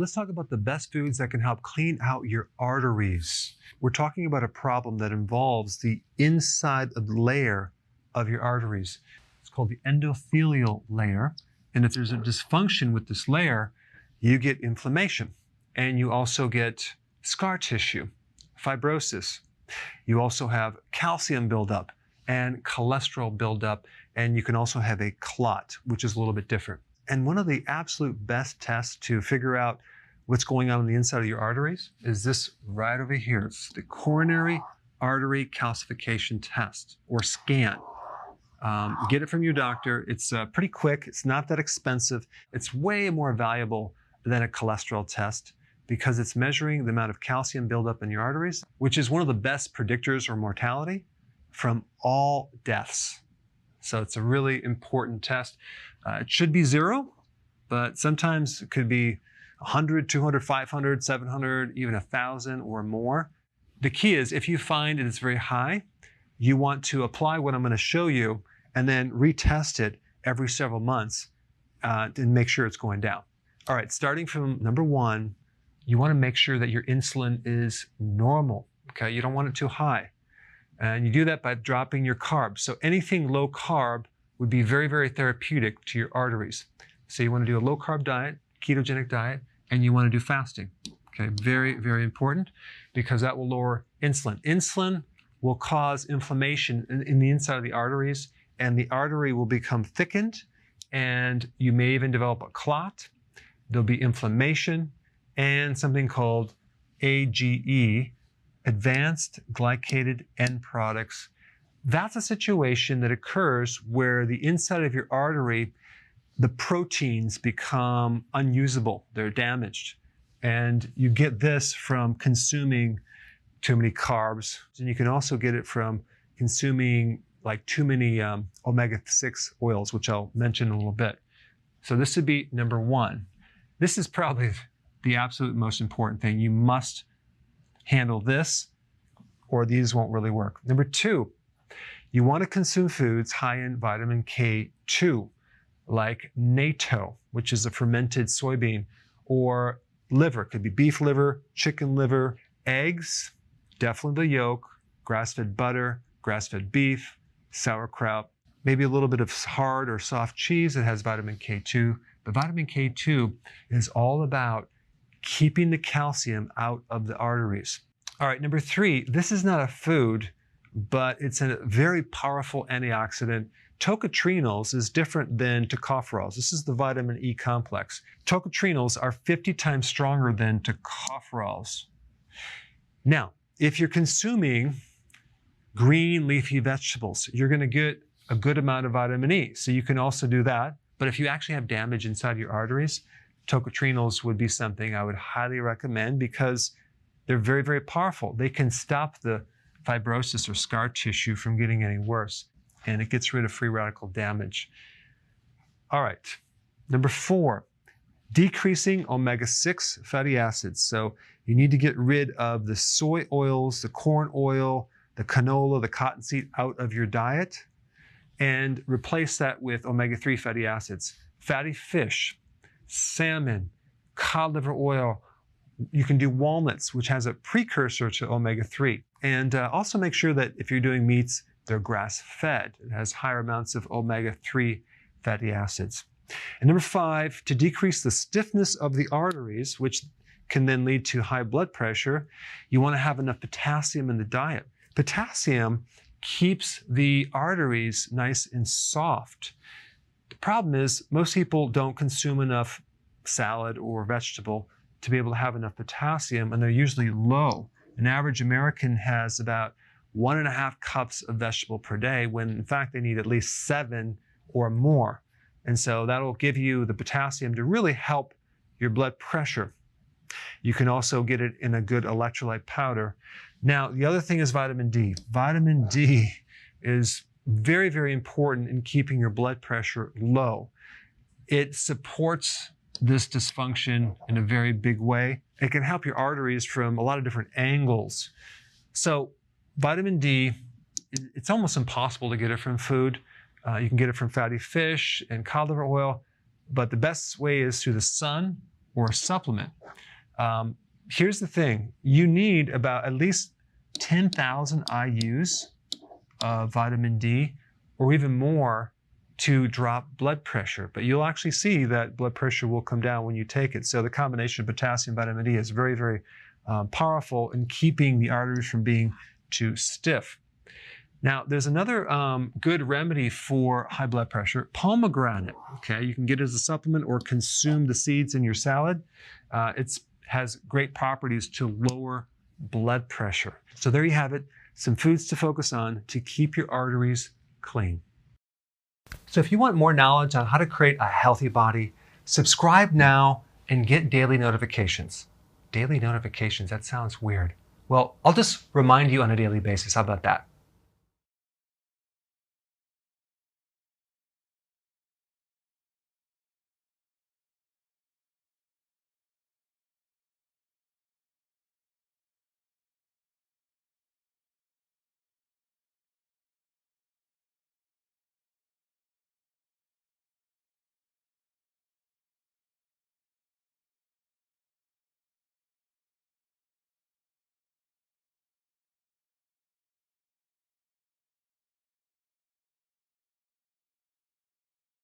let's talk about the best foods that can help clean out your arteries. We're talking about a problem that involves the inside of the layer of your arteries. It's called the endothelial layer. And if there's a dysfunction with this layer, you get inflammation. And you also get scar tissue, fibrosis. You also have calcium buildup and cholesterol buildup. And you can also have a clot, which is a little bit different. And one of the absolute best tests to figure out what's going on the inside of your arteries is this right over here. It's the coronary artery calcification test, or scan. Get it from your doctor. It's pretty quick. It's not that expensive. It's way more valuable than a cholesterol test because it's measuring the amount of calcium buildup in your arteries, which is one of the best predictors of mortality from all deaths. So it's a really important test. It should be 0, but sometimes it could be 100, 200, 500, 700, even 1,000 or more. The key is if you find it is very high, you want to apply what I'm going to show you and then retest it every several months and make sure it's going down. All right, starting from number 1, you want to make sure that your insulin is normal. Okay, you don't want it too high. And you do that by dropping your carbs. So anything low carb would be very, very therapeutic to your arteries. So you want to do a low carb diet, ketogenic diet, and you want to do fasting. Okay, very, very important because that will lower insulin. Insulin will cause inflammation in the inside of the arteries, and the artery will become thickened, and you may even develop a clot. There'll be inflammation and something called AGE, advanced glycated end products. That's a situation that occurs where the inside of your artery, the proteins become unusable. They're damaged. And you get this from consuming too many carbs. And you can also get it from consuming like too many omega-6 oils, which I'll mention in a little bit. So this would be number 1. This is probably the absolute most important thing. You must handle this or these won't really work. Number 2, you want to consume foods high in vitamin K2, like natto, which is a fermented soybean, or liver. It could be beef liver, chicken liver, eggs, definitely the yolk, grass-fed butter, grass-fed beef, sauerkraut, maybe a little bit of hard or soft cheese that has vitamin K2. But vitamin K2 is all about keeping the calcium out of the arteries. All right, number 3, this is not a food, but it's a very powerful antioxidant. Tocotrienols is different than tocopherols. This is the vitamin E complex. Tocotrienols are 50 times stronger than tocopherols. Now, if you're consuming green leafy vegetables, you're going to get a good amount of vitamin E. So you can also do that. But if you actually have damage inside your arteries, tocotrienols would be something I would highly recommend because they're very, very powerful. They can stop the fibrosis or scar tissue from getting any worse, and it gets rid of free radical damage. All right, number 4, decreasing omega-6 fatty acids. So you need to get rid of the soy oils, the corn oil, the canola, the cottonseed out of your diet, and replace that with omega-3 fatty acids. Fatty fish, salmon, cod liver oil. You can do walnuts, which has a precursor to omega-3. And also make sure that if you're doing meats, they're grass-fed. It has higher amounts of omega-3 fatty acids. And number 5, to decrease the stiffness of the arteries, which can then lead to high blood pressure, you want to have enough potassium in the diet. Potassium keeps the arteries nice and soft. The problem is most people don't consume enough salad or vegetable to be able to have enough potassium, and they're usually low. An average American has about 1.5 cups of vegetable per day, when in fact they need at least 7 or more. And so that'll give you the potassium to really help your blood pressure. You can also get it in a good electrolyte powder. Now, the other thing is vitamin D. Vitamin D is very, very important in keeping your blood pressure low. It supports this dysfunction in a very big way. It can help your arteries from a lot of different angles. So vitamin D, it's almost impossible to get it from food. You can get it from fatty fish and cod liver oil, but the best way is through the sun or a supplement. Here's the thing. You need about at least 10,000 IUs of vitamin D or even more to drop blood pressure. But you'll actually see that blood pressure will come down when you take it. So the combination of potassium and vitamin D is very, very powerful in keeping the arteries from being too stiff. Now, there's another good remedy for high blood pressure, pomegranate. Okay, you can get it as a supplement or consume the seeds in your salad. It has great properties to lower blood pressure. So there you have it, some foods to focus on to keep your arteries clean. So if you want more knowledge on how to create a healthy body, subscribe now and get daily notifications. Daily notifications, that sounds weird. Well, I'll just remind you on a daily basis. How about that?